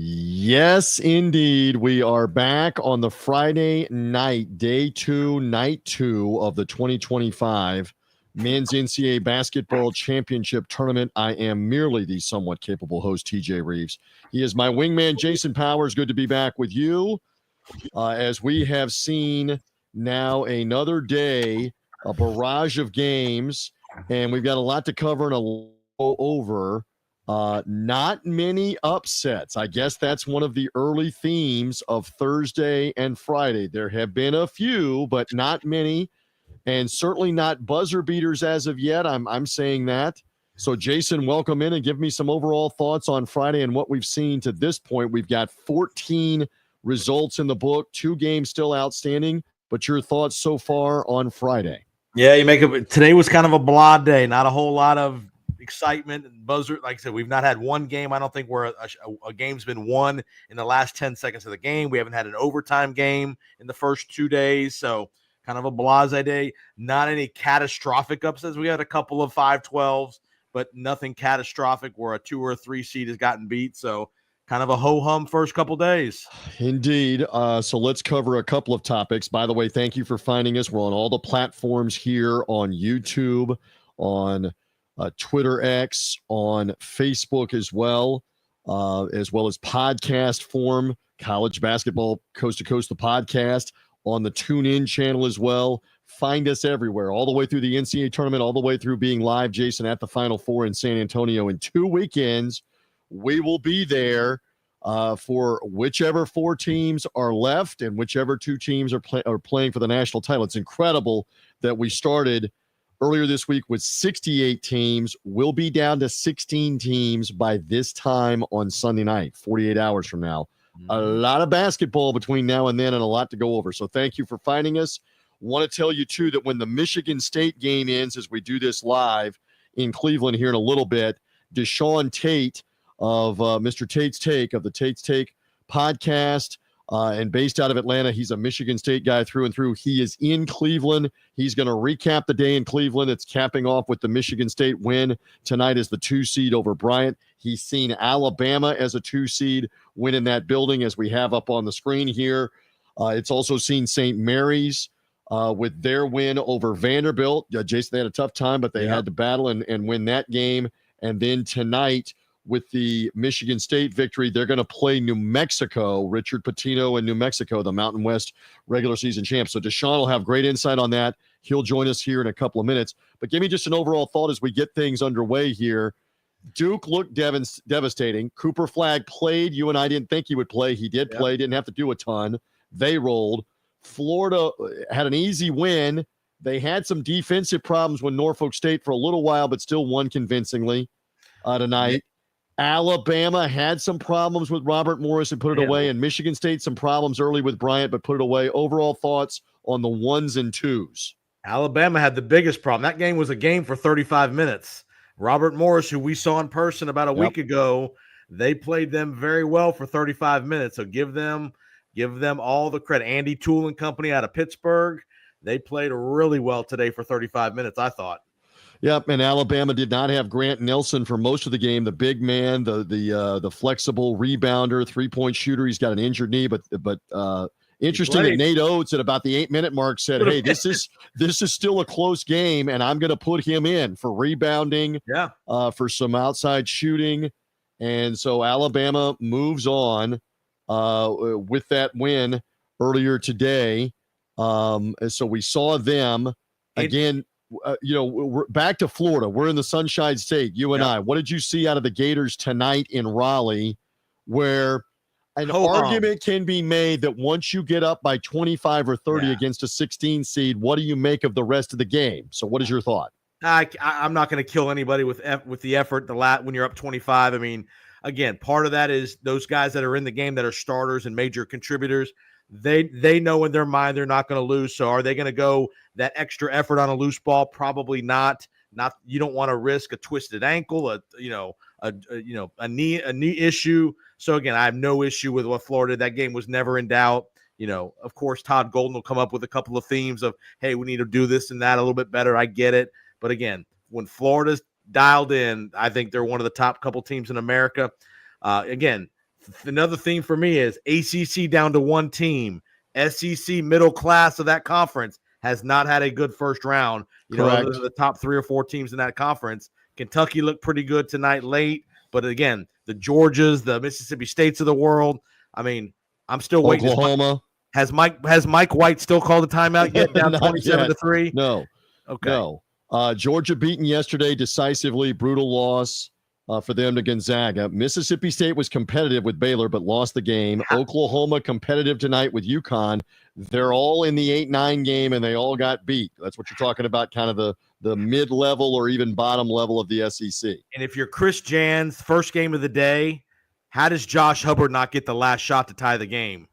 Yes, indeed. We are back on the Friday night, day 2, night 2 of the 2025 Men's NCAA Basketball Championship Tournament. I am merely the somewhat capable host, TJ Rives. He is my wingman, Jason Powers. Good to be back with you. As we have seen now another day, a barrage of games, and we've got a lot to cover and a lot over. Not many upsets. I guess that's one of the early themes of Thursday and Friday. There have been a few, but not many, and certainly not buzzer beaters as of yet. I'm saying that. So, Jason, welcome in and give me some overall thoughts on Friday and what we've seen to this point. We've got 14 results in the book, 2 games still outstanding, but your thoughts so far on Friday? Yeah, today was kind of a blah day, not a whole lot of excitement and buzzer. Like I said, we've not had one game. I don't think where a game's been won in the last 10 seconds of the game. We haven't had an overtime game in the first 2 days. So kind of a blase day. Not any catastrophic upsets. We had a couple of 5-12s, but nothing catastrophic where a 2 or 3 seed has gotten beat. So kind of a ho-hum first couple days. Indeed. So let's cover a couple of topics. By the way, thank you for finding us. We're on all the platforms here on YouTube, on Twitter X, on Facebook as well as podcast form, College Basketball Coast to Coast, the podcast, on the TuneIn channel as well. Find us everywhere, all the way through the NCAA tournament, all the way through being live, Jason, at the Final Four in San Antonio in 2 weekends. We will be there for whichever 4 teams are left and whichever 2 teams are playing for the national title. It's incredible that we started earlier this week with 68 teams. We'll be down to 16 teams by this time on Sunday night, 48 hours from now. A lot of basketball between now and then and a lot to go over. So thank you for finding us. Want to tell you, too, that when the Michigan State game ends, as we do this live in Cleveland here in a little bit, Deshaun Tate of Mr. Tate's Take, of the Tate's Take podcast, and based out of Atlanta. He's a Michigan State guy through and through. He is in Cleveland. He's going to recap the day in Cleveland. It's capping off with the Michigan State win tonight as the 2 seed over Bryant. He's seen Alabama as a 2 seed win in that building, as we have up on the screen here. It's also seen St. Mary's with their win over Vanderbilt. Jason, they had a tough time, but they had to battle and win that game. And then tonight, with the Michigan State victory, they're going to play New Mexico, Richard Pitino and New Mexico, the Mountain West regular season champs. So Deshaun will have great insight on that. He'll join us here in a couple of minutes. But give me just an overall thought as we get things underway here. Duke looked devastating. Cooper Flagg played. You and I didn't think he would play. He did play. Didn't have to do a ton. They rolled. Florida had an easy win. They had some defensive problems with Norfolk State for a little while, but still won convincingly tonight. Alabama had some problems with Robert Morris and put it away, and Michigan State some problems early with Bryant but put it away. Overall thoughts on the 1s and 2s? Alabama had the biggest problem. That game was a game for 35 minutes. Robert Morris, who we saw in person about a week ago, they played them very well for 35 minutes. So give them all the credit. Andy Toole and company out of Pittsburgh, they played really well today for 35 minutes, I thought. Yep, and Alabama did not have Grant Nelson for most of the game. The big man, the flexible rebounder, 3-point shooter. He's got an injured knee, but interesting that Nate Oates at about the 8-minute mark said, "Hey, this is still a close game, and I'm going to put him in for rebounding, for some outside shooting." And so Alabama moves on with that win earlier today. So we saw them again. We're back to Florida. We're in the Sunshine State, you and I. What did you see out of the Gators tonight in Raleigh, where an argument can be made that once you get up by 25 or 30 against a 16 seed, what do you make of the rest of the game? So what is your thought? I'm not going to kill anybody with the effort when you're up 25. I mean, again, part of that is those guys that are in the game that are starters and major contributors. They know in their mind they're not going to lose. So are they going to go that extra effort on a loose ball? Probably not. You don't want to risk a twisted ankle, a knee issue. So again, I have no issue with what Florida did. That game was never in doubt. Of course, Todd Golden will come up with a couple of themes of, hey, we need to do this and that a little bit better. I get it. But again, when Florida's dialed in, I think they're one of the top couple teams in America. Again, Another thing for me is ACC down to one team. SEC middle class of that conference has not had a good first round. Other than the top 3 or 4 teams in that conference. Kentucky looked pretty good tonight late, but again, the Georgias, the Mississippi States of the world. I mean, I'm still waiting. Oklahoma. Has Mike White still called a timeout yet? Down 27-3. No. Okay. No. Georgia beaten yesterday decisively. Brutal loss for them to Gonzaga. Mississippi State was competitive with Baylor, but lost the game. Oklahoma competitive tonight with UConn. They're all in the 8-9 game, and they all got beat. That's what you're talking about, kind of the mid-level or even bottom level of the SEC. And if you're Chris Jans, first game of the day, how does Josh Hubbard not get the last shot to tie the game?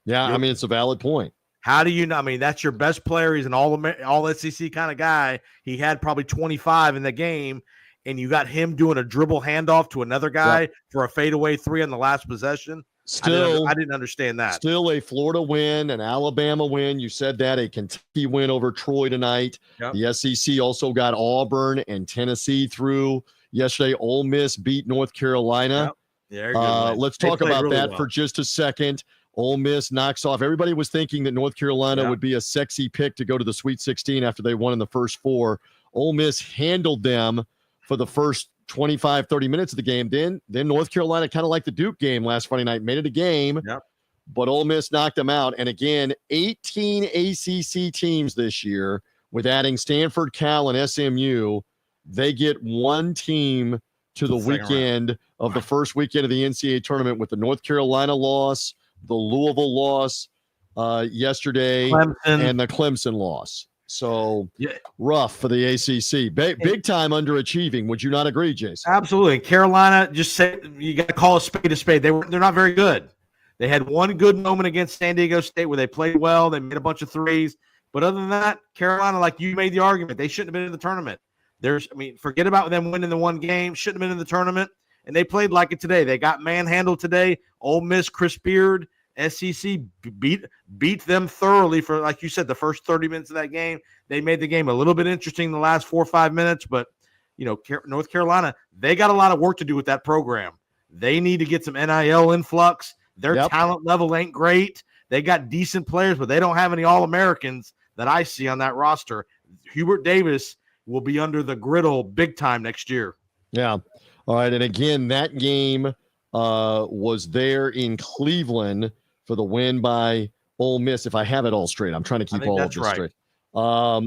Yeah, I mean, it's a valid point. How do you know? I mean, that's your best player. He's an all SEC kind of guy. He had probably 25 in the game, and you got him doing a dribble handoff to another guy for a fadeaway 3 on the last possession. I didn't understand that. Still a Florida win, an Alabama win. You said that, a Kentucky win over Troy tonight. Yep. The SEC also got Auburn and Tennessee through yesterday. Ole Miss beat North Carolina. Yep. Let's talk about really that for just a second. Ole Miss knocks off. Everybody was thinking that North Carolina would be a sexy pick to go to the Sweet 16 after they won in the first 4. Ole Miss handled them for the first 25, 30 minutes of the game. Then North Carolina, kind of like the Duke game last Friday night, made it a game. Yep. But Ole Miss knocked them out. And again, 18 ACC teams this year, with adding Stanford, Cal, and SMU. They get one team to the weekend of the first weekend of the NCAA tournament, with the North Carolina loss, the Louisville loss yesterday, and the Clemson loss. So rough for the ACC. Big time underachieving. Would you not agree, Jason? Absolutely. Carolina, just say you got to call a spade a spade. They're not very good. They had one good moment against San Diego State where they played well. They made a bunch of threes. But other than that, Carolina, like you made the argument, they shouldn't have been in the tournament. Forget about them winning the one game. Shouldn't have been in the tournament. And they played like it today. They got manhandled today. Ole Miss, Chris Beard, SEC beat them thoroughly for, like you said, the first 30 minutes of that game. They made the game a little bit interesting the last 4 or 5 minutes, but North Carolina, they got a lot of work to do with that program. They need to get some NIL influx. Their talent level ain't great. They got decent players, but they don't have any All-Americans that I see on that roster. Hubert Davis will be under the griddle big time next year. Yeah. All right. And again, that game was there in Cleveland for the win by Ole Miss. If I have it all straight, I'm trying to keep all of this straight.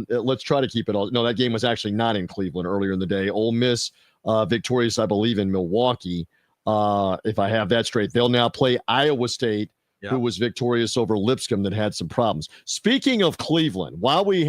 Let's try to keep it all. No, that game was actually not in Cleveland earlier in the day. Ole Miss victorious, I believe, in Milwaukee. If I have that straight, they'll now play Iowa State, who was victorious over Lipscomb that had some problems. Speaking of Cleveland, while we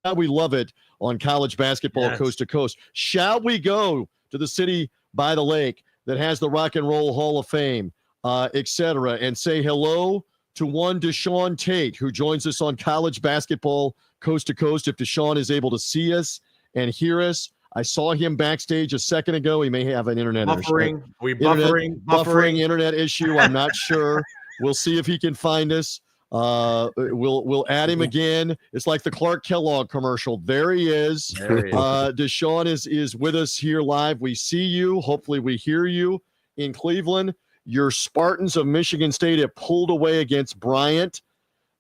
love it on college basketball coast to coast, shall we go to the city by the lake that has the Rock and Roll Hall of Fame, etc., and say hello to one Deshaun Tate, who joins us on college basketball coast to coast. If Deshaun is able to see us and hear us, I saw him backstage a second ago. He may have an internet issue. Buffering internet issue. I'm not sure. We'll see if he can find us. We'll add him again. It's like the Clark Kellogg commercial. There he is. Deshaun is with us here live. We see you. Hopefully we hear you in Cleveland. Your Spartans of Michigan State have pulled away against Bryant.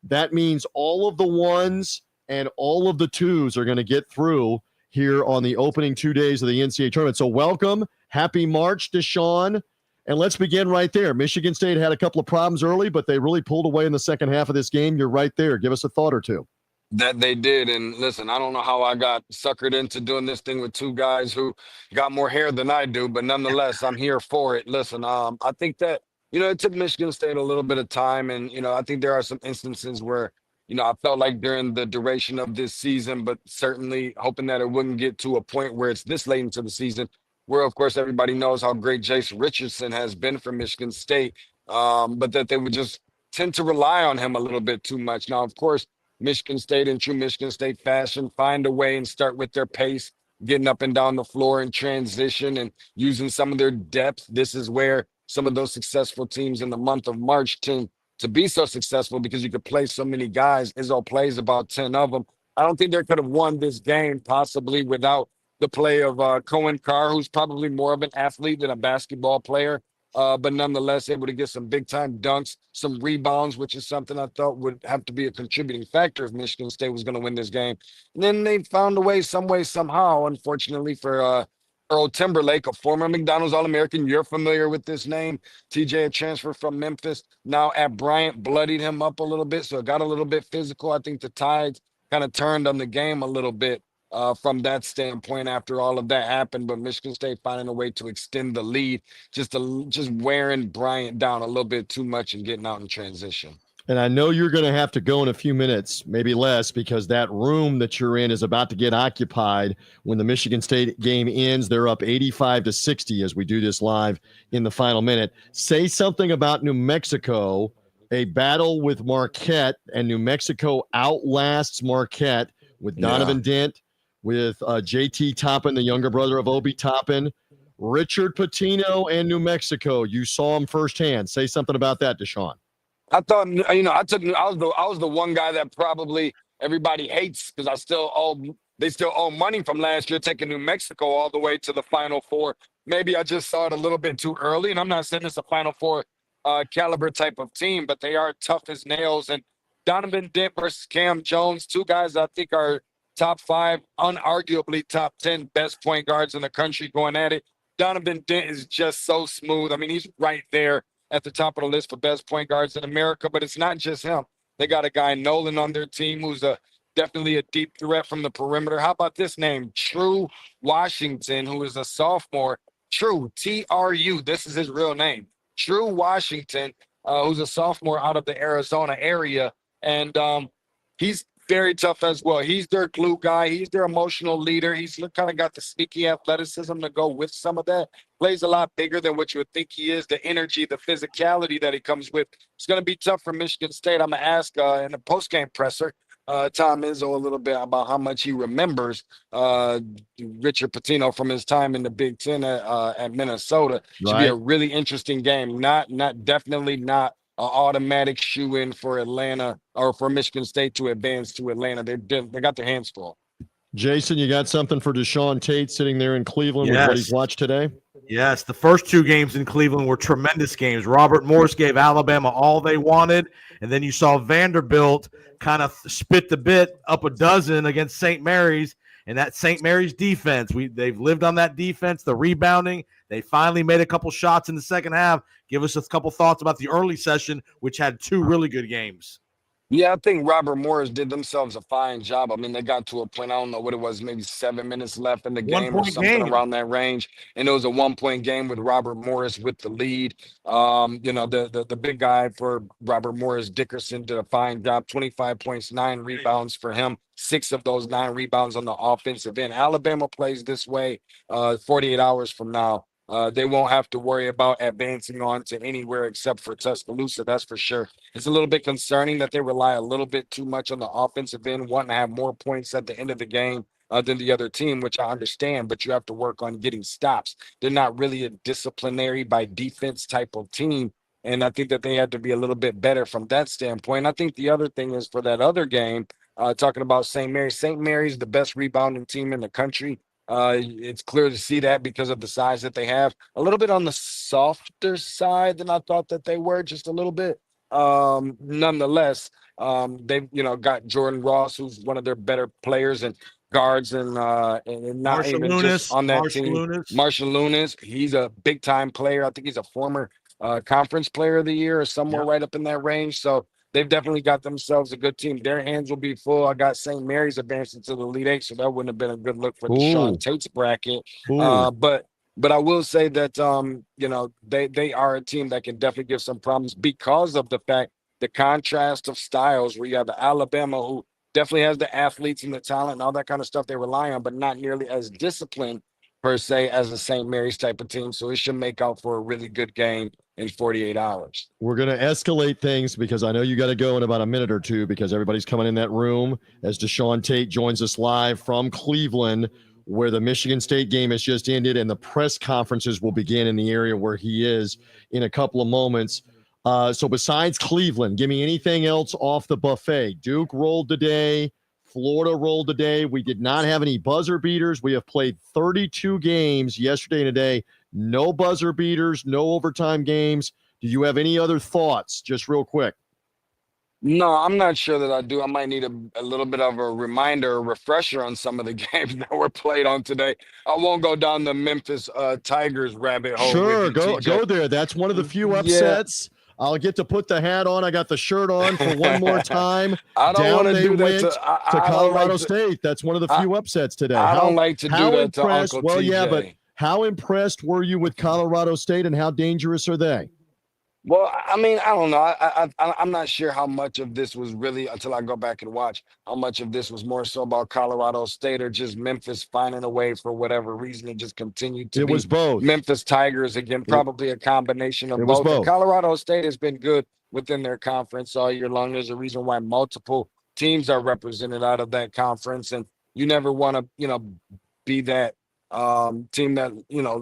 That means all of the ones and all of the twos are going to get through here on the opening 2 days of the NCAA tournament. So welcome. Happy March, Deshaun. And let's begin right there. Michigan State had a couple of problems early, but they really pulled away in the second half of this game. You're right there. Give us a thought or two. That they did. And listen, I don't know how I got suckered into doing this thing with two guys who got more hair than I do, but nonetheless, I'm here for it. Listen, I think that, it took Michigan State a little bit of time. And, I think there are some instances where, I felt like during the duration of this season, but certainly hoping that it wouldn't get to a point where it's this late into the season, where, of course, everybody knows how great Jace Richardson has been for Michigan State, but that they would just tend to rely on him a little bit too much. Now, of course, Michigan State, in true Michigan State fashion, find a way and start with their pace, getting up and down the floor in transition and using some of their depth. This is where some of those successful teams in the month of March tend to be so successful, because you could play so many guys. Izzo plays about 10 of them. I don't think they could have won this game possibly without the play of Cohen Carr, who's probably more of an athlete than a basketball player. but nonetheless able to get some big time dunks, some rebounds, which is something I thought would have to be a contributing factor if Michigan State was going to win this game. And then they found a way, some way, somehow, unfortunately for Earl Timberlake, a former McDonald's All-American. You're familiar with this name. TJ, a transfer from Memphis, now at Bryant, bloodied him up a little bit, so it got a little bit physical. I think the tides kind of turned on the game a little bit from that standpoint after all of that happened. But Michigan State finding a way to extend the lead, just wearing Bryant down a little bit too much and getting out in transition. And I know you're going to have to go in a few minutes, maybe less, because that room that you're in is about to get occupied when the Michigan State game ends. They're up 85-60 as we do this live in the final minute. Say something about New Mexico, a battle with Marquette, and New Mexico outlasts Marquette with Donovan Dent, with JT Toppin, the younger brother of Obi Toppin, Richard Pitino, and New Mexico. You saw him firsthand. Say something about that, Deshaun. I thought, I was the one guy that probably everybody hates because they still owe money from last year, taking New Mexico all the way to the Final Four. Maybe I just saw it a little bit too early, and I'm not saying it's a Final Four caliber type of team, but they are tough as nails. And Donovan Dent versus Cam Jones, two guys I think are top 5, unarguably top 10 best point guards in the country going at it. Donovan Dent is just so smooth. I mean, he's right there at the top of the list for best point guards in America, but it's not just him. They got a guy, Nolan, on their team who's definitely a deep threat from the perimeter. How about this name? True Washington, who is a sophomore. True, T-R-U, this is his real name. True Washington, who's a sophomore out of the Arizona area, and he's very tough as well. He's their glue guy. He's their emotional leader. He's kind of got the sneaky athleticism to go with some of that. Plays a lot bigger than what you would think he is. The energy, the physicality that he comes with. It's going to be tough for Michigan State. I'm going to ask in the postgame presser, Tom Izzo, a little bit about how much he remembers Richard Pitino from his time in the Big Ten at Minnesota. Should be a really interesting game. Definitely not an automatic shoe-in for Atlanta or for Michigan State to advance to Atlanta. They got their hands full. Jason, you got something for Deshaun Tate sitting there in Cleveland with what he's watched today? Yes, the first 2 games in Cleveland were tremendous games. Robert Morris gave Alabama all they wanted, and then you saw Vanderbilt kind of spit the bit up a dozen against St. Mary's, and that St. Mary's defense, they've lived on that defense, the rebounding. They finally made a couple shots in the second half. Give us a couple thoughts about the early session, which had 2 really good games. Yeah, I think Robert Morris did themselves a fine job. I mean, they got to a point, I don't know what it was, maybe 7 minutes left in the game or something around that range. And it was a 1-point game with Robert Morris with the lead. The big guy for Robert Morris, Dickerson, did a fine job. 25 points, 9 rebounds for him. 6 of those 9 rebounds on the offensive end. Alabama plays this way 48 hours from now. They won't have to worry about advancing on to anywhere except for Tuscaloosa, that's for sure. It's a little bit concerning that they rely a little bit too much on the offensive end, wanting to have more points at the end of the game than the other team, which I understand, but you have to work on getting stops. They're not really a disciplinary by defense type of team, and I think that they had to be a little bit better from that standpoint. I think the other thing is for that other game, talking about St. Mary's. St. Mary's, the best rebounding team in the country. It's clear to see that because of the size that they have. A little bit on the softer side than I thought that they were, just a little bit. Nonetheless, they've got Jordan Ross, who's one of their better players and guards, and not Marsha even Lunas, just on that Marsha team. Lunas. Marshall Lunas, he's a big time player. I think he's a former conference player of the year or somewhere right up in that range. So they've definitely got themselves a good team. Their hands will be full. I got St. Mary's advancing to the Elite Eight, so that wouldn't have been a good look for Deshaun Tate's bracket. But I will say that they are a team that can definitely give some problems because of the fact the contrast of styles, where you have the Alabama, who definitely has the athletes and the talent and all that kind of stuff they rely on, but not nearly as disciplined per se as a St. Mary's type of team. So it should make out for a really good game in 48 hours. We're going to escalate things because I know you got to go in about a minute or two because everybody's coming in that room as Deshaun Tate joins us live from Cleveland, where the Michigan State game has just ended and the press conferences will begin in the area where he is in a couple of moments. So besides Cleveland, give me anything else off the buffet. Duke rolled today. Florida rolled today. We did not have any buzzer beaters. We have played 32 games yesterday and today. No buzzer beaters, no overtime games. Do you have any other thoughts, just real quick? No, I'm not sure that I do. I might need a little bit of a reminder, a refresher on some of the games that were played on today. I won't go down the Memphis Tigers rabbit hole with Sure, you, go TJ. there. That's one of the few Yeah, upsets. I'll get to put the hat on. I got the shirt on for one more time. I don't want Down to they do that went to I don't like Colorado to. State. That's one of the I, few upsets today. I don't like to do How that to impressed? Uncle Well, yeah, but TJ. how impressed were you with Colorado State, and how dangerous are they? Well, I mean, I don't know. I'm not sure how much of this was really, until I go back and watch, how much of this was more so about Colorado State or just Memphis finding a way for whatever reason to just continue to It be was both. Memphis Tigers again. Probably a combination of It was both. And both. Colorado State has been good within their conference all year long. There's a reason why multiple teams are represented out of that conference, and you never want to, be that team that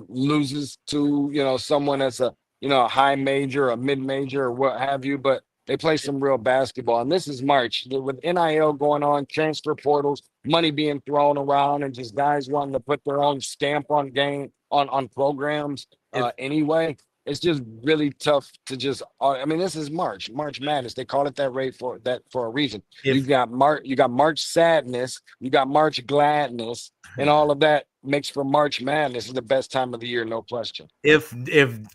loses to someone that's a high major, a mid major, or what have you, but they play some real basketball. And this is March with NIL going on, transfer portals, money being thrown around, and just guys wanting to put their own stamp on on programs. Anyway, it's just really tough to just. I mean, this is March Madness. They call it that rate for a reason. You got March Sadness, you got March Gladness, and all of that makes for March Madness. Is the best time of the year, no question. If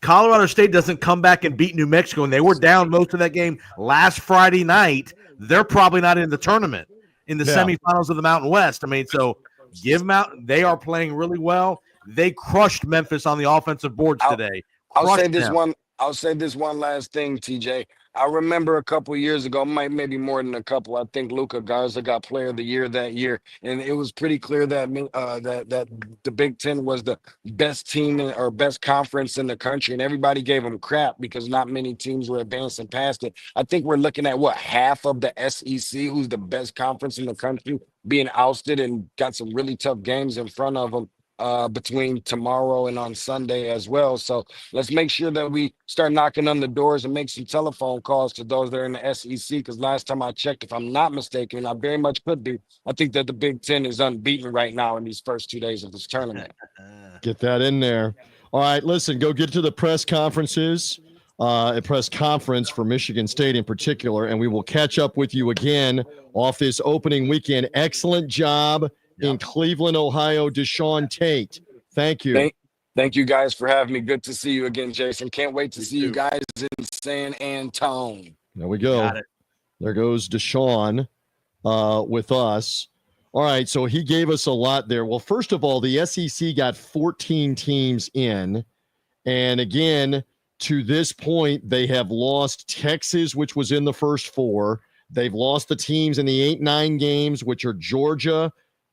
Colorado State doesn't come back and beat New Mexico, and they were down most of that game last Friday night, they're probably not in the tournament in the semifinals of the Mountain West. I mean, so give them out. They are playing really well. They crushed Memphis on the offensive boards today. I'll say this one last thing, TJ. I remember a couple years ago, maybe more than a couple. I think Luka Garza got Player of the Year that year, and it was pretty clear that that the Big Ten was the best team or best conference in the country, and everybody gave them crap because not many teams were advancing past it. I think we're looking at half of the SEC, who's the best conference in the country, being ousted and got some really tough games in front of them between tomorrow and on Sunday as well. So let's make sure that we start knocking on the doors and make some telephone calls to those that are in the SEC. Because last time I checked, if I'm not mistaken, and I very much could be, I think that the Big Ten is unbeaten right now in these first 2 days of this tournament. Get that in there. All right, listen, go get to the press conferences, a press conference for Michigan State in particular, and we will catch up with you again off this opening weekend. Excellent job in Cleveland, Ohio, Deshaun Tate. Thank you. Thank you guys for having me. Good to see you again, Jason. Can't wait to see you guys in San Antone. There we go. There goes Deshaun with us. All right, so he gave us a lot there. Well, first of all, the SEC got 14 teams in. And again, to this point, they have lost Texas, which was in the first four. They've lost the teams in the 8-9 games, which are Georgia,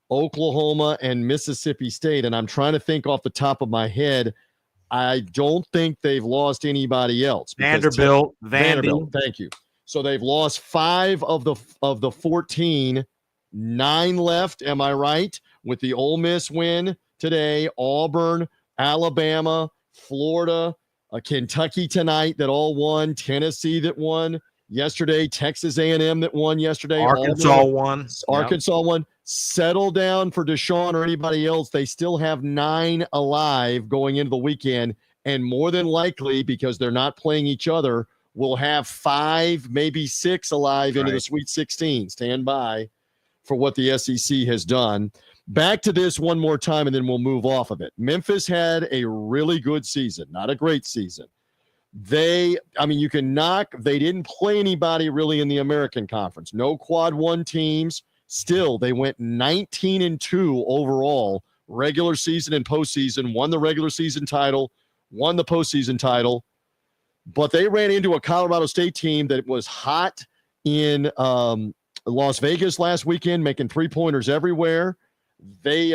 Oklahoma, and Mississippi State. And I'm trying to think off the top of my head. I don't think they've lost anybody else. Vanderbilt. Thank you. So they've lost 5 of the 14, 9 left. Am I right? With the Ole Miss win today, Auburn, Alabama, Florida, Kentucky tonight that all won, Tennessee that won yesterday, Texas A&M that won yesterday, Arkansas won. Arkansas won. Settle down for Deshaun or anybody else. They still have 9 alive going into the weekend, and more than likely, because they're not playing each other, we'll have 5, maybe 6 alive into the Sweet 16. Stand by for what the SEC has done. Back to this one more time, and then we'll move off of it. Memphis had a really good season, not a great season. They didn't play anybody really in the American Conference. No quad 1 teams. Still, they went 19-2 overall, regular season and postseason, won the regular season title, won the postseason title. But they ran into a Colorado State team that was hot in Las Vegas last weekend, making 3-pointers everywhere. They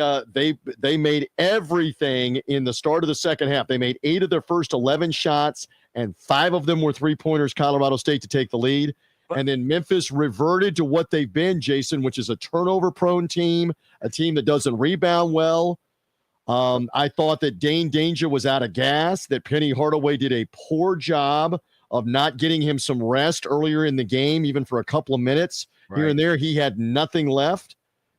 made everything in the start of the second half. They made 8 of their first 11 shots, and 5 of them were 3-pointers, Colorado State to take the lead. And then Memphis reverted to what they've been, Jason, which is a turnover-prone team, a team that doesn't rebound well. I thought that Dane Danger was out of gas, that Penny Hardaway did a poor job of not getting him some rest earlier in the game, even for a couple of minutes. Here and there, he had nothing left.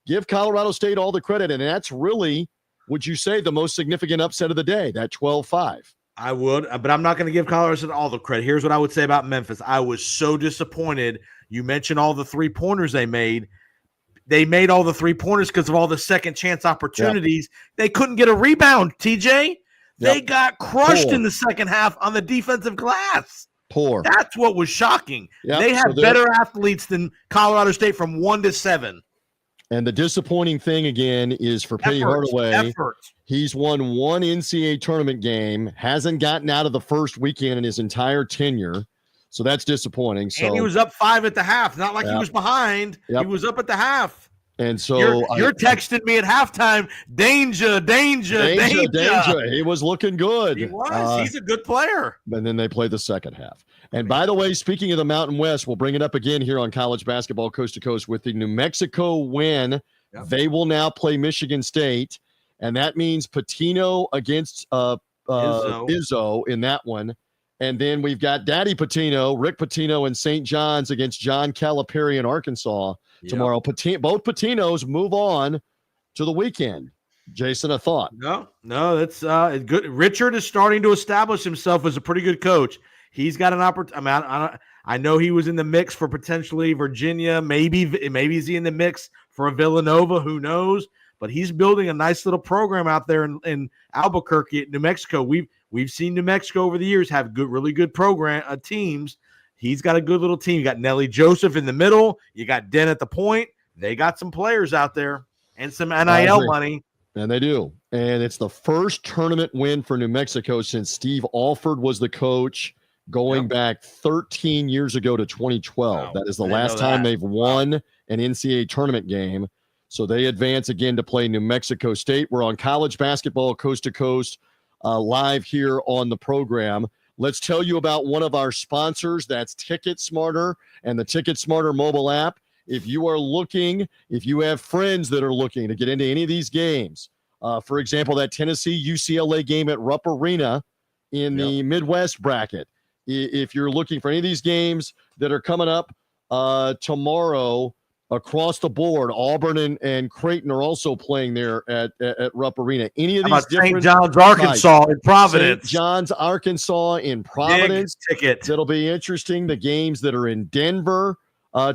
Give Colorado State all the credit, and that's really would you say the most significant upset of the day, that 12-5? I would, but I'm not going to give Colorado State all the credit. Here's what I would say about Memphis. I was so disappointed. You mentioned all the three-pointers they made. They made all the three-pointers because of all the second-chance opportunities. Yep. They couldn't get a rebound, TJ. They got crushed in the second half on the defensive glass. That's what was shocking. Yep. They have better athletes than Colorado State from 1 to 7. And the disappointing thing, again, is for Penny Hardaway. He's won one NCAA tournament game, hasn't gotten out of the first weekend in his entire tenure. So that's disappointing. And he was up 5 at the half. Not like he was behind. He was up at the half. And so you're texting me at halftime, danger. He was looking good. He was. He's a good player. And then they played the second half. And by the way, speaking of the Mountain West, we'll bring it up again here on College Basketball Coast to Coast with the New Mexico win. Yep. They will now play Michigan State, and that means Pitino against Izzo in that one. And then we've got Daddy Pitino, Rick Pitino, and St. John's against John Calipari in Arkansas tomorrow. Both Patinos move on to the weekend. Jason, a thought? No, that's good. Richard is starting to establish himself as a pretty good coach. He's got an opportunity. I know he was in the mix for potentially Virginia. Maybe is he in the mix for a Villanova? Who knows? But he's building a nice little program out there in Albuquerque, New Mexico. We've seen New Mexico over the years have really good program teams. He's got a good little team. You got Nelly Joseph in the middle. You got Den at the point. They got some players out there and some NIL money. And they do. And it's the first tournament win for New Mexico since Steve Alford was the coach. Going back 13 years ago to 2012. Wow. That is the last time they've won an NCAA tournament game. So they advance again to play New Mexico State. We're on College Basketball Coast to Coast live here on the program. Let's tell you about one of our sponsors. That's Ticket Smarter and the Ticket Smarter mobile app. If you have friends that are looking to get into any of these games, for example, that Tennessee-UCLA game at Rupp Arena in the Midwest bracket, if you're looking for any of these games that are coming up tomorrow across the board, Auburn and Creighton are also playing there at Rupp Arena. Any of these different St. John's, Arkansas in Providence. St. John's, Arkansas in Providence. Big ticket. It'll be interesting. The games that are in Denver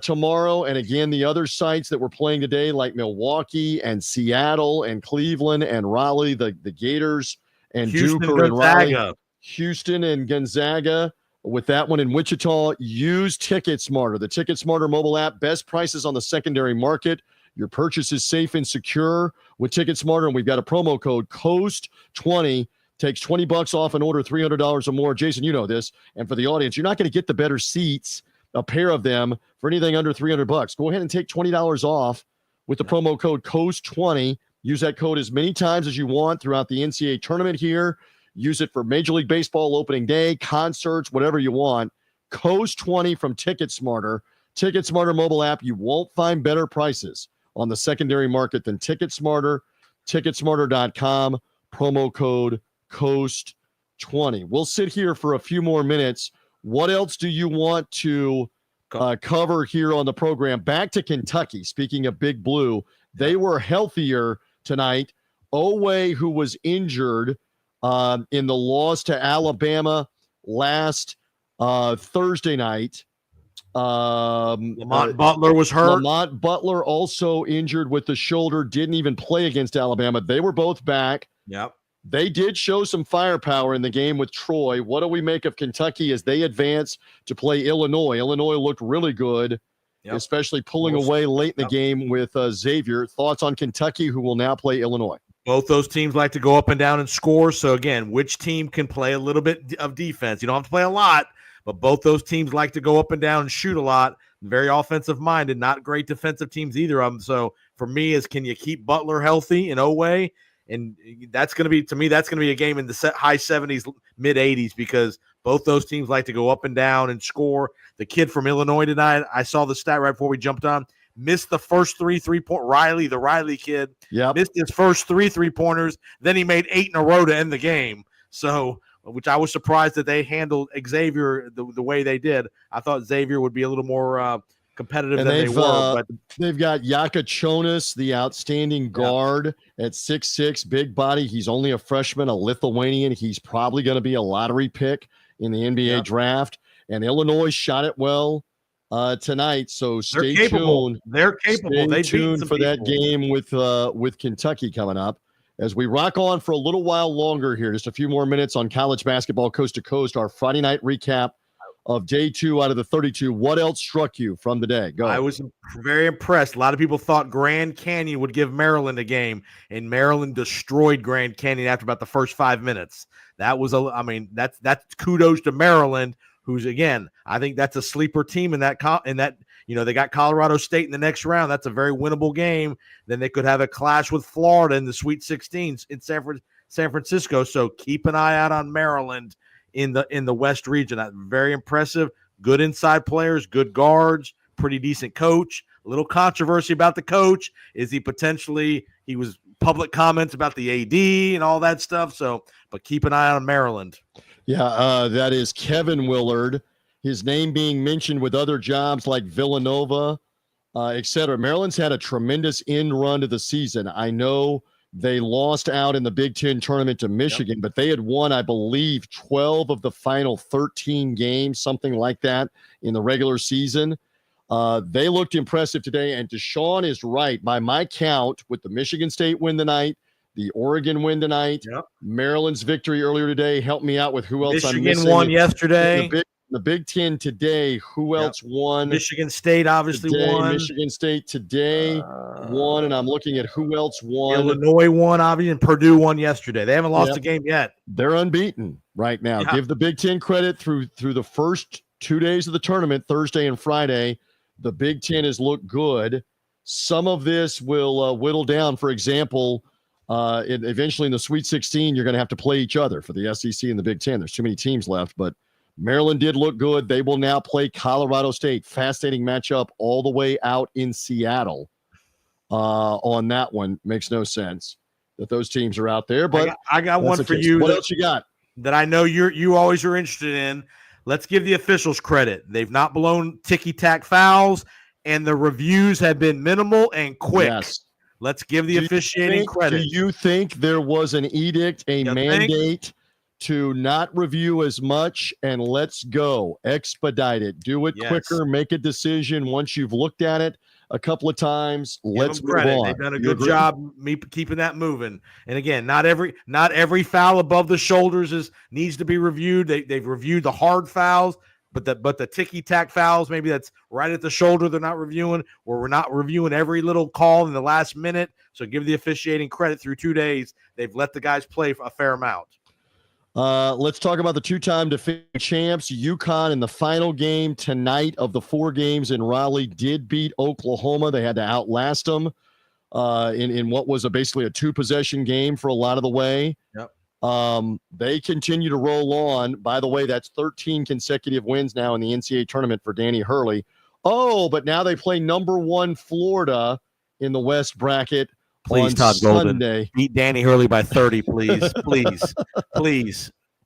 tomorrow, and again, the other sites that we're playing today, like Milwaukee and Seattle and Cleveland and Raleigh, the Gators and Duke are in Raleigh. Houston and Gonzaga. With that one in Wichita, use Ticket Smarter, the Ticket Smarter mobile app. Best prices on the secondary market. Your purchase is safe and secure with Ticket Smarter, and we've got a promo code COAST20. Takes $20 off an order $300 or more. Jason, you know this. And for the audience, you're not going to get the better seats, a pair of them, for anything under $300. Go ahead and take $20 off with the promo code COAST20. Use that code as many times as you want throughout the NCAA tournament here. Use it for Major League Baseball opening day, concerts, whatever you want. COAST20 from Ticket Smarter. Ticket Smarter mobile app. You won't find better prices on the secondary market than Ticket Smarter. Ticketsmarter.com. Promo code COAST20. We'll sit here for a few more minutes. What else do you want to cover here on the program? Back to Kentucky. Speaking of Big Blue, they were healthier tonight. Owe, who was injured in the loss to Alabama last Thursday night. Lamont Butler was hurt. Lamont Butler also injured with the shoulder, didn't even play against Alabama. They were both back. Yep. They did show some firepower in the game with Troy. What do we make of Kentucky as they advance to play Illinois? Illinois looked really good, especially pulling away late in the game with Xavier. Thoughts on Kentucky, who will now play Illinois? Both those teams like to go up and down and score. So, again, which team can play a little bit of defense? You don't have to play a lot, but both those teams like to go up and down and shoot a lot. Very offensive-minded, not great defensive teams, either of them. So, for me, can you keep Butler healthy in Owe? And that's going to be, to me, that's going to be a game in the high 70s, mid 80s, because both those teams like to go up and down and score. The kid from Illinois tonight, I saw the stat right before we jumped on, missed the first three-point. The Riley kid, missed his first three-pointers. Then he made 8 in a row to end the game. So, which I was surprised that they handled Xavier the way they did. I thought Xavier would be a little more competitive And than they were. But they've got Yaka Chonas, the outstanding guard at 6'6", big body. He's only a freshman, a Lithuanian. He's probably going to be a lottery pick in the NBA draft. And Illinois shot it well tonight. So stay tuned. They're capable. Stay tuned for that game with Kentucky coming up. As we rock on for a little while longer here, just a few more minutes on college basketball coast to coast, our Friday night recap of day 2 out of the 32. What else struck you from the day? Go. I was very impressed. A lot of people thought Grand Canyon would give Maryland a game, and Maryland destroyed Grand Canyon after about the first 5 minutes. That was that's kudos to Maryland, who's, again, I think that's a sleeper team in that they got Colorado State in the next round. That's a very winnable game. Then they could have a clash with Florida in the Sweet 16s in San Francisco. So keep an eye out on Maryland in the West region. That's very impressive. Good inside players, good guards, pretty decent coach. A little controversy about the coach. He was public comments about the AD and all that stuff. So, but keep an eye on Maryland. Yeah, that is Kevin Willard. His name being mentioned with other jobs like Villanova, et cetera. Maryland's had a tremendous end run to the season. I know they lost out in the Big Ten tournament to Michigan, but they had won, I believe, 12 of the final 13 games, something like that, in the regular season. They looked impressive today, and Deshaun is right. By my count, with the Michigan State win tonight, the Oregon win tonight, Maryland's victory earlier today, help me out with who else I'm missing. Michigan won yesterday. The Big Ten today, who else won? Michigan State obviously won. Michigan State today won, and I'm looking at who else won. Illinois won, obviously, and Purdue won yesterday. They haven't lost a game yet. They're unbeaten right now. Give the Big Ten credit through the first 2 days of the tournament, Thursday and Friday. The Big Ten has looked good. Some of this will whittle down. For example, eventually in the Sweet 16, you're going to have to play each other for the SEC and the Big Ten. There's too many teams left, but Maryland did look good. They will now play Colorado State. Fascinating matchup all the way out in Seattle on that one. Makes no sense that those teams are out there. But I got one for you. What else you got? That I know you always are interested in. Let's give the officials credit. They've not blown ticky-tack fouls, and the reviews have been minimal and quick. Yes. Let's give the officiating credit. Do you think there was an edict, a mandate to not review as much, and let's go, expedite it, do it quicker, make a decision once you've looked at it a couple of times? Let's move on. They've done a good job keeping that moving. And again, not every foul above the shoulders needs to be reviewed. They've reviewed the hard fouls, but the ticky-tack fouls, maybe that's right at the shoulder, they're not reviewing, or we're not reviewing every little call in the last minute. So give the officiating credit. Through 2 days, they've let the guys play a fair amount. Let's talk about the two-time defending champs. UConn in the final game tonight of the 4 games in Raleigh did beat Oklahoma. They had to outlast them in what was basically a 2-possession game for a lot of the way. They continue to roll on. By the way, that's 13 consecutive wins now in the NCAA tournament for Danny Hurley. Oh, but now they play number 1 Florida in the West bracket. Please, Todd Golden, beat Danny Hurley by 30, please.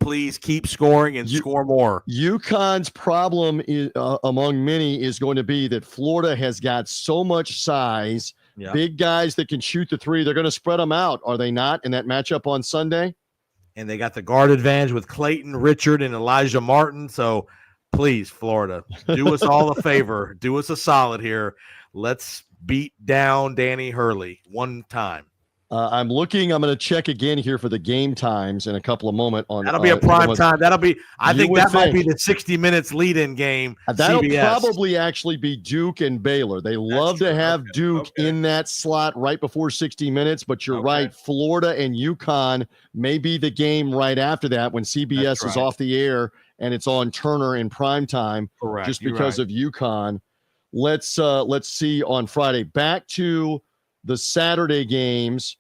Please keep scoring and score more. UConn's problem is, among many, is going to be that Florida has got so much size, big guys that can shoot the 3. They're going to spread them out, are they not, in that matchup on Sunday? And they got the guard advantage with Clayton, Richard, and Elijah Martin. So please, Florida, do us all a favor. Do us a solid here. Let's beat down Danny Hurley one time. I'm looking. I'm going to check again here for the game times in a couple of moments. That'll be a prime time. That'll be. I think that might be the 60 minutes lead-in game. That'll CBS. Probably actually be Duke and Baylor. They love to have Duke in that slot right before 60 minutes. But you're right. Florida and UConn may be the game right after that when CBS is off the air and it's on Turner in prime time. Correct. Just because of UConn. Let's see on Friday. Back to the Saturday games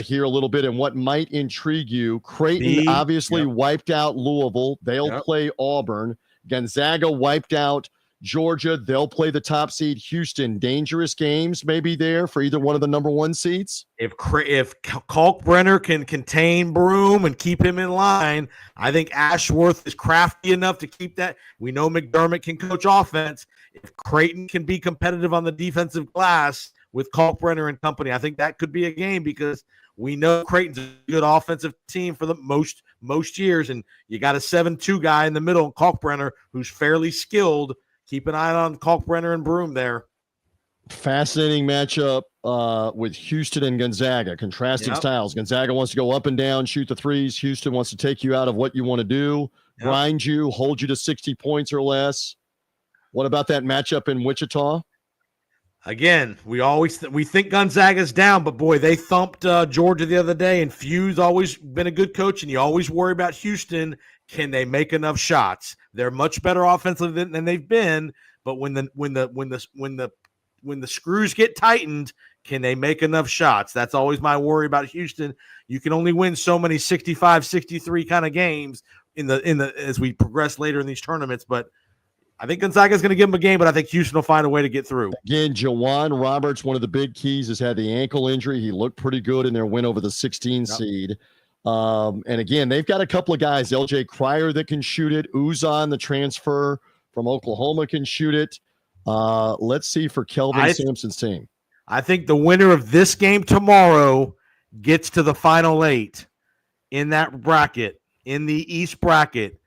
here a little bit and what might intrigue you. Creighton obviously wiped out Louisville. They'll play Auburn. Gonzaga wiped out Georgia, they'll play the top seed Houston. Dangerous games maybe there for either one of the number 1 seeds. If Kalkbrenner can contain Broom and keep him in line, I think Ashworth is crafty enough to keep that. We know McDermott can coach offense. If Creighton can be competitive on the defensive glass with Kalkbrenner and company, I think that could be a game because we know Creighton's a good offensive team for the most years, and you got a 7-2 guy in the middle, Kalkbrenner, who's fairly skilled. Keep an eye on Kalkbrenner and Broom there. Fascinating matchup with Houston and Gonzaga. Contrasting styles. Gonzaga wants to go up and down, shoot the threes. Houston wants to take you out of what you want to do, grind you, hold you to 60 points or less. What about that matchup in Wichita? Again, we think Gonzaga's down, but boy, they thumped Georgia the other day, and Few's always been a good coach, and you always worry about Houston. Can they make enough shots? They're much better offensively than they've been, but when the screws get tightened, can they make enough shots? That's always my worry about Houston. You can only win so many 65, 63 kind of games in the as we progress later in these tournaments, but I think Gonzaga is going to give them a game, but I think Houston will find a way to get through. Again, Jawan Roberts, one of the big keys, has had the ankle injury. He looked pretty good in their win over the 16 seed. And again, they've got a couple of guys, LJ Cryer that can shoot it. Uzan, the transfer from Oklahoma, can shoot it. Let's see for Kelvin Sampson's team. I think the winner of this game tomorrow gets to the Final 8 in that bracket, in the East bracket.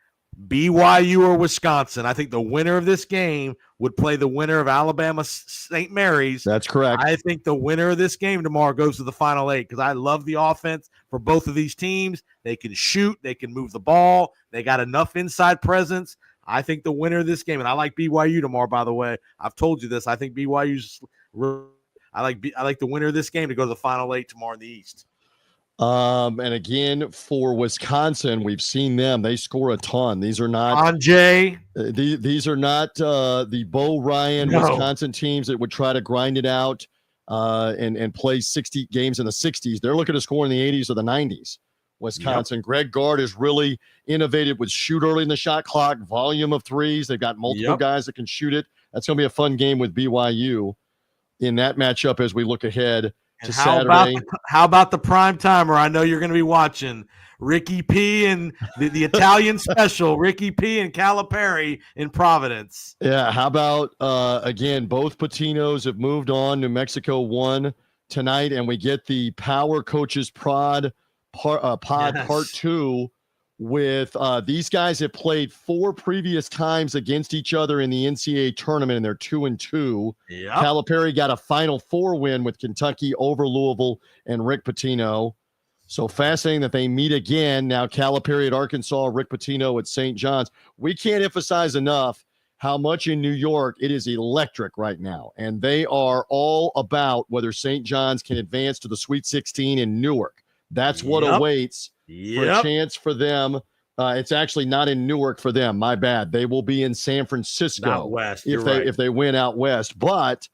BYU or Wisconsin. I think the winner of this game would play the winner of Alabama St. Mary's. That's correct. I think the winner of this game tomorrow goes to the Final 8 because I love the offense for both of these teams. They can shoot. They can move the ball. They got enough inside presence. I think the winner of this game, and I like BYU tomorrow, by the way. I've told you this. I think BYU's – I like the winner of this game to go to the Final 8 tomorrow in the East. And again, for Wisconsin, we've seen them. They score a ton. These are not Anjay. These are not the Bo Ryan Wisconsin teams that would try to grind it out and play 60 games in the 60s. They're looking to score in the 80s or the 90s. Wisconsin. Greg Gard is really innovative with shoot early in the shot clock, volume of threes. They've got multiple guys that can shoot it. That's going to be a fun game with BYU in that matchup as we look ahead. And how about the prime timer? I know you're going to be watching Ricky P and the Italian special, Ricky P and Calipari in Providence. Yeah. How about, again, both Patinos have moved on. New Mexico won tonight, and we get the Power Coaches Pod Part 2 with these guys have played 4 previous times against each other in the NCAA tournament, and they're 2-2. Yep. Calipari got a Final Four win with Kentucky over Louisville and Rick Pitino. So fascinating that they meet again. Now Calipari at Arkansas, Rick Pitino at St. John's. We can't emphasize enough how much in New York it is electric right now, and they are all about whether St. John's can advance to the Sweet 16 in Newark. That's what awaits. For a chance for them. It's actually not in Newark for them. My bad. They will be in San Francisco out west, if they win out west. But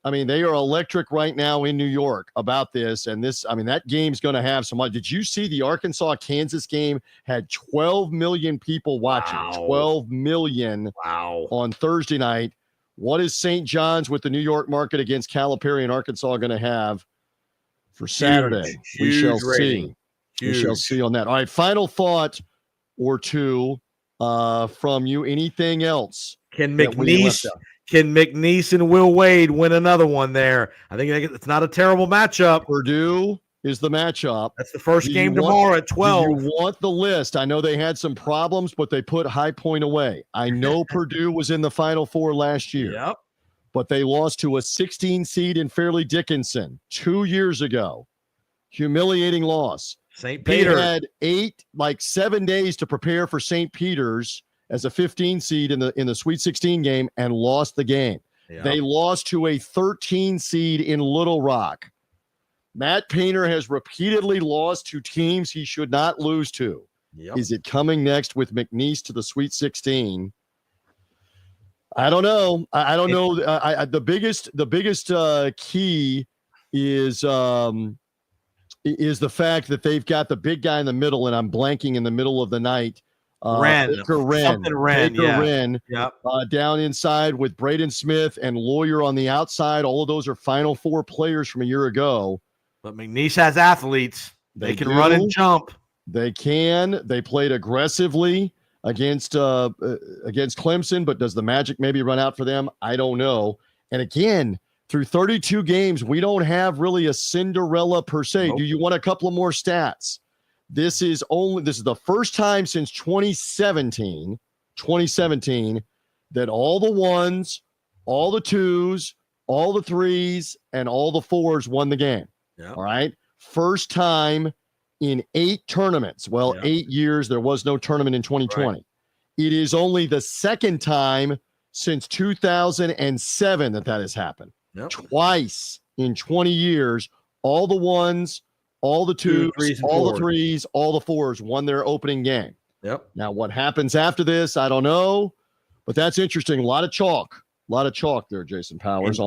I mean, they are electric right now in New York about this. And this, I mean, that game's going to have some. Did you see the Arkansas-Kansas game had 12 million people watching? Wow. 12 million on Thursday night. What is St. John's with the New York market against Calipari and Arkansas going to have for Saturday? We shall see. We shall see on that. All right, final thought or two from you. Anything else? Can McNeese and Will Wade win another one there? I think it's not a terrible matchup. Purdue is the matchup. That's the first game tomorrow at 12. Do you want the list? I know they had some problems, but they put High Point away. I know Purdue was in the Final Four last year. Yep. But they lost to a 16 seed in Fairleigh Dickinson 2 years ago. Humiliating loss. St. Peter. They had 7 days to prepare for St. Peter's as a 15 seed in the Sweet 16 game and lost the game. Yep. They lost to a 13 seed in Little Rock. Matt Painter has repeatedly lost to teams he should not lose to. Yep. Is it coming next with McNeese to the Sweet 16? I don't know. I don't know. The biggest key is the fact that they've got the big guy in the middle, and I'm blanking in the middle of the night. Baker Wren. Baker Wren. Yep. Down inside with Braden Smith and Lawyer on the outside. All of those are Final Four players from a year ago. But McNeese has athletes. They can run and jump. They can. They played aggressively against Clemson, but does the magic maybe run out for them? I don't know. And again, through 32 games, we don't have really a Cinderella per se. Nope. Do you want a couple of more stats? This is the first time since 2017 that all the ones, all the twos, all the threes, and all the fours won the game. Yep. All right. First time in 8 tournaments. Well, 8 years. There was no tournament in 2020. Right. It is only the second time since 2007 that has happened. Yep. Twice in 20 years, all the ones, all the twos, all the threes, all the fours won their opening game. Yep. Now, what happens after this, I don't know, but that's interesting. A lot of chalk there, Jason Powers.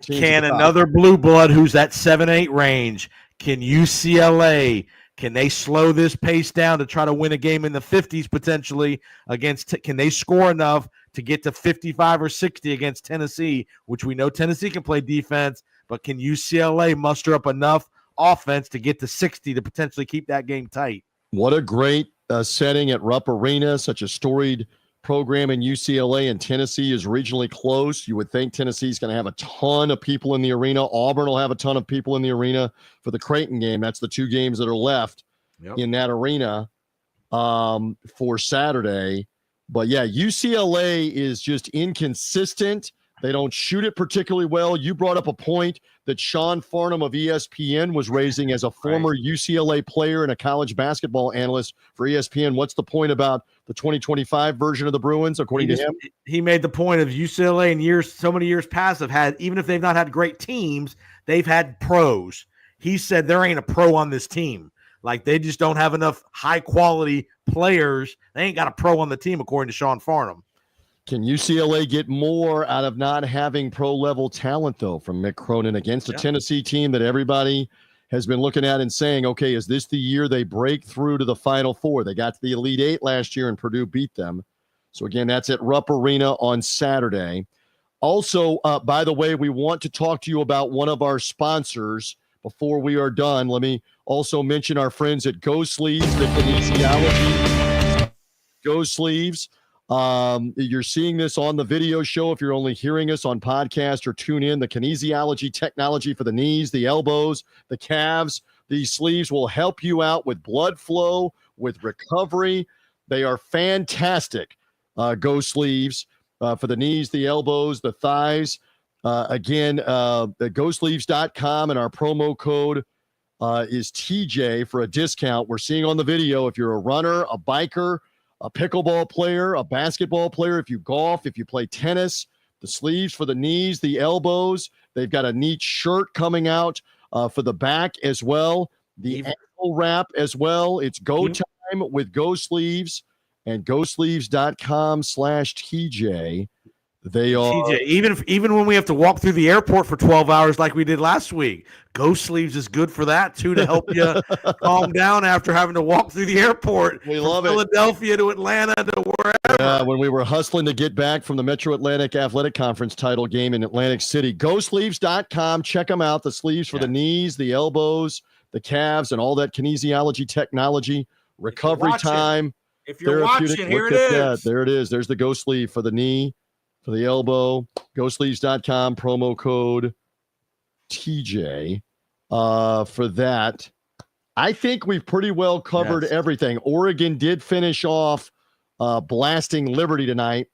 Can another blue blood who's that 7-8 range? Can UCLA? Can they slow this pace down to try to win a game in the 50s potentially against? Can they score enough to get to 55 or 60 against Tennessee, which we know Tennessee can play defense, but can UCLA muster up enough offense to get to 60 to potentially keep that game tight? What a great setting at Rupp Arena, such a storied program in UCLA, and Tennessee is regionally close. You would think Tennessee's going to have a ton of people in the arena. Auburn will have a ton of people in the arena for the Creighton game. That's the 2 games that are left in that arena for Saturday. But yeah, UCLA is just inconsistent. They don't shoot it particularly well. You brought up a point that Sean Farnham of ESPN was raising as a former UCLA player and a college basketball analyst for ESPN. What's the point about the 2025 version of the Bruins, according to him? He made the point of UCLA in so many years past have had, even if they've not had great teams, they've had pros. He said there ain't a pro on this team. Like, they just don't have enough high-quality players. They ain't got a pro on the team, according to Sean Farnham. Can UCLA get more out of not having pro-level talent, though, from Mick Cronin against a Tennessee team that everybody has been looking at and saying, okay, is this the year they break through to the Final Four? They got to the Elite Eight last year and Purdue beat them. So, again, that's at Rupp Arena on Saturday. Also, by the way, we want to talk to you about one of our sponsors before we are done. Let me also mention our friends at Go Sleeves, the kinesiology. Go Sleeves. You're seeing this on the video show. If you're only hearing us on podcast or tune in, the kinesiology technology for the knees, the elbows, the calves, these sleeves will help you out with blood flow, with recovery. They are fantastic. Go Sleeves for the knees, the elbows, the thighs. Again, the GoSleeves.com, and our promo code is TJ for a discount. We're seeing on the video, if you're a runner, a biker, a pickleball player, a basketball player, if you golf, if you play tennis, the sleeves for the knees, the elbows. They've got a neat shirt coming out for the back as well. The ankle wrap as well. It's go time with Go Sleeves and GoSleeves.com/TJ. They are TJ, even when we have to walk through the airport for 12 hours like we did last week, Go Sleeves is good for that too, to help you calm down after having to walk through the airport. We love Philadelphia to Atlanta to wherever. Yeah, when we were hustling to get back from the Metro Atlantic Athletic Conference title game in Atlantic City. GoSleeves.com. Check them out. The sleeves for the knees, the elbows, the calves, and all that kinesiology technology. Recovery time. If you're watching, here it is. There it is. There's the Go Sleeve for the knee, for the elbow. GoSleeves.com, promo code TJ for that. I think we've pretty well covered everything. Oregon did finish off blasting Liberty tonight.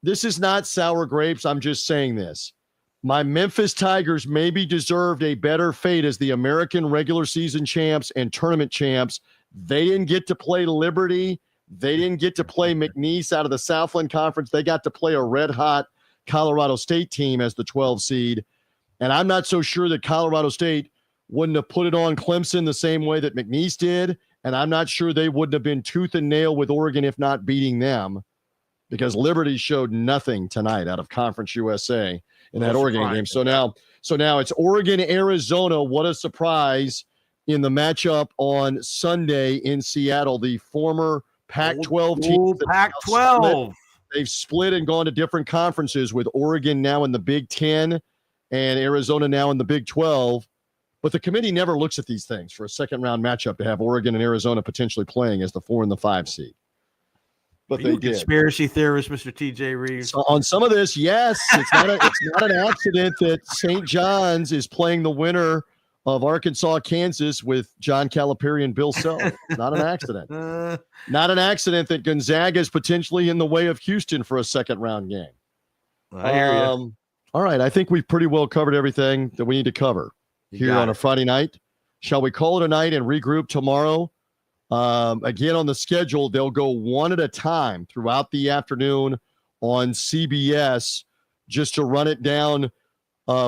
This is not sour grapes. I'm just saying this. My Memphis Tigers maybe deserved a better fate as the American regular season champs and tournament champs. They didn't get to play Liberty. They didn't get to play McNeese out of the Southland Conference. They got to play a red-hot Colorado State team as the 12 seed. And I'm not so sure that Colorado State wouldn't have put it on Clemson the same way that McNeese did. And I'm not sure they wouldn't have been tooth and nail with Oregon if not beating them, because Liberty showed nothing tonight out of Conference USA in that Oregon game. So now it's Oregon, Arizona. What a surprise in the matchup on Sunday in Seattle. The former Pac-12 teams. Pac-12. They've split and gone to different conferences, with Oregon now in the Big Ten and Arizona now in the Big 12. But the committee never looks at these things for a second-round matchup to have Oregon and Arizona potentially playing as the 4 and the 5 seed. But they did. Conspiracy theorist, Mr. TJ Reeves. So on some of this, yes, it's not an accident that St. John's is playing the winner of Arkansas, Kansas with John Calipari and Bill Self. Not an accident. Not an accident that Gonzaga is potentially in the way of Houston for a second-round game. I hear you. All right, I think we've pretty well covered everything that we need to cover here on a Friday night. Shall we call it a night and regroup tomorrow? Again, on the schedule, they'll go one at a time throughout the afternoon on CBS just to run it down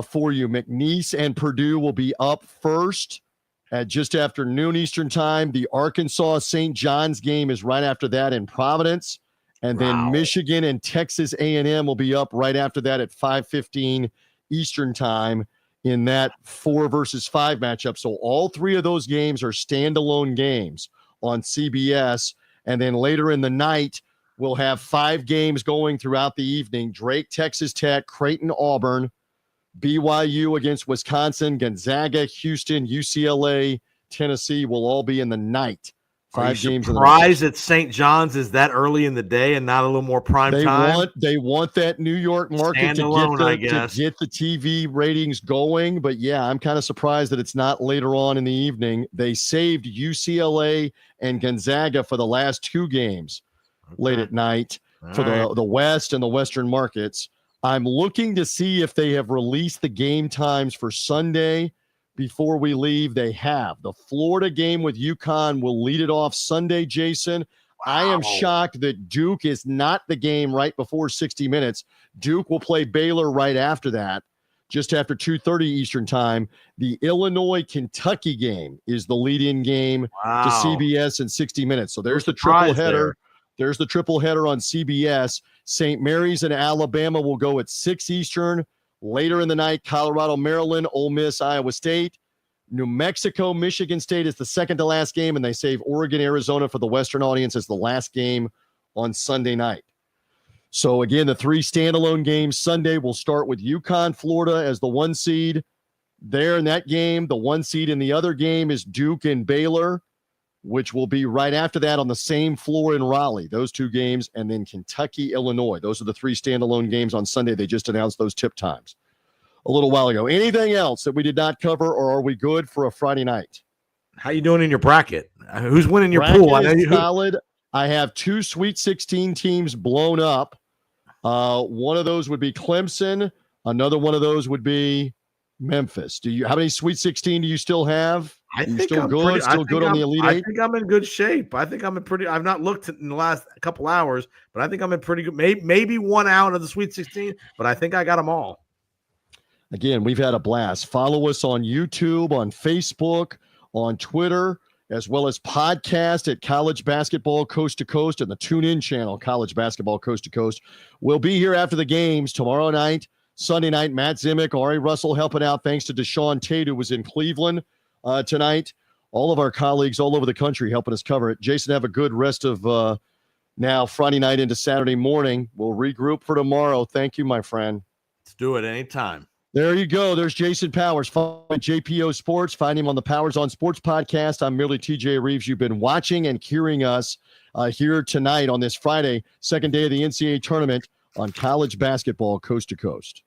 for you. McNeese and Purdue will be up first at just after noon Eastern time. The Arkansas-St. John's game is right after that in Providence. And then Michigan and Texas A&M will be up right after that at 5:15 Eastern time in that 4 versus 5 matchup. So all 3 of those games are standalone games on CBS. And then later in the night, we'll have 5 games going throughout the evening. Drake, Texas Tech, Creighton, Auburn, BYU against Wisconsin, Gonzaga, Houston, UCLA, Tennessee will all be in the night. 5 games. Surprised that St. John's is that early in the day and not a little more prime time? They want that New York market to get the TV ratings going. But yeah, I'm kind of surprised that it's not later on in the evening. They saved UCLA and Gonzaga for the last 2 games late at night for the West and the Western markets. I'm looking to see if they have released the game times for Sunday. Before we leave, they have. The Florida game with UConn will lead it off Sunday, Jason. Wow. I am shocked that Duke is not the game right before 60 minutes. Duke will play Baylor right after that, just after 2:30 Eastern time. The Illinois-Kentucky game is the lead-in game to CBS in 60 minutes. So there's the triple header. There's the triple header on CBS. St. Mary's and Alabama will go at 6 Eastern. Later in the night, Colorado, Maryland, Ole Miss, Iowa State. New Mexico, Michigan State is the second to last game, and they save Oregon, Arizona for the Western audience as the last game on Sunday night. So again, the 3 standalone games Sunday will start with UConn, Florida as the 1 seed. There in that game, the 1 seed in the other game is Duke and Baylor, which will be right after that on the same floor in Raleigh, those 2 games, and then Kentucky, Illinois. Those are the 3 standalone games on Sunday. They just announced those tip times a little while ago. Anything else that we did not cover, or are we good for a Friday night? How you doing in your bracket? Who's winning your bracket pool? I know you solid. I have 2 Sweet 16 teams blown up. One of those would be Clemson. Another one of those would be Memphis. How many Sweet 16 do you still have? I think still I'm good. Still good on the Elite 8. I think I'm in good shape. I think I'm in pretty. I've not looked in the last couple hours, but I think I'm in pretty good. Maybe 1 out of the Sweet 16, but I think I got them all. Again, we've had a blast. Follow us on YouTube, on Facebook, on Twitter, as well as podcast at College Basketball Coast to Coast and the TuneIn channel, College Basketball Coast to Coast. We'll be here after the games tomorrow night, Sunday night. Matt Zimick, Ari Russell helping out. Thanks to Deshaun Tate, who was in Cleveland tonight. All of our colleagues all over the country helping us cover it. Jason, have a good rest of now Friday night into Saturday morning. We'll regroup for tomorrow. Thank you, my friend. Let's do it anytime. There you go. There's Jason Powers. Follow JPO Sports. Find him on the Powers on Sports podcast. I'm merely TJ Reeves. You've been watching and hearing us here tonight on this Friday, second day of the NCAA tournament on College Basketball Coast to Coast.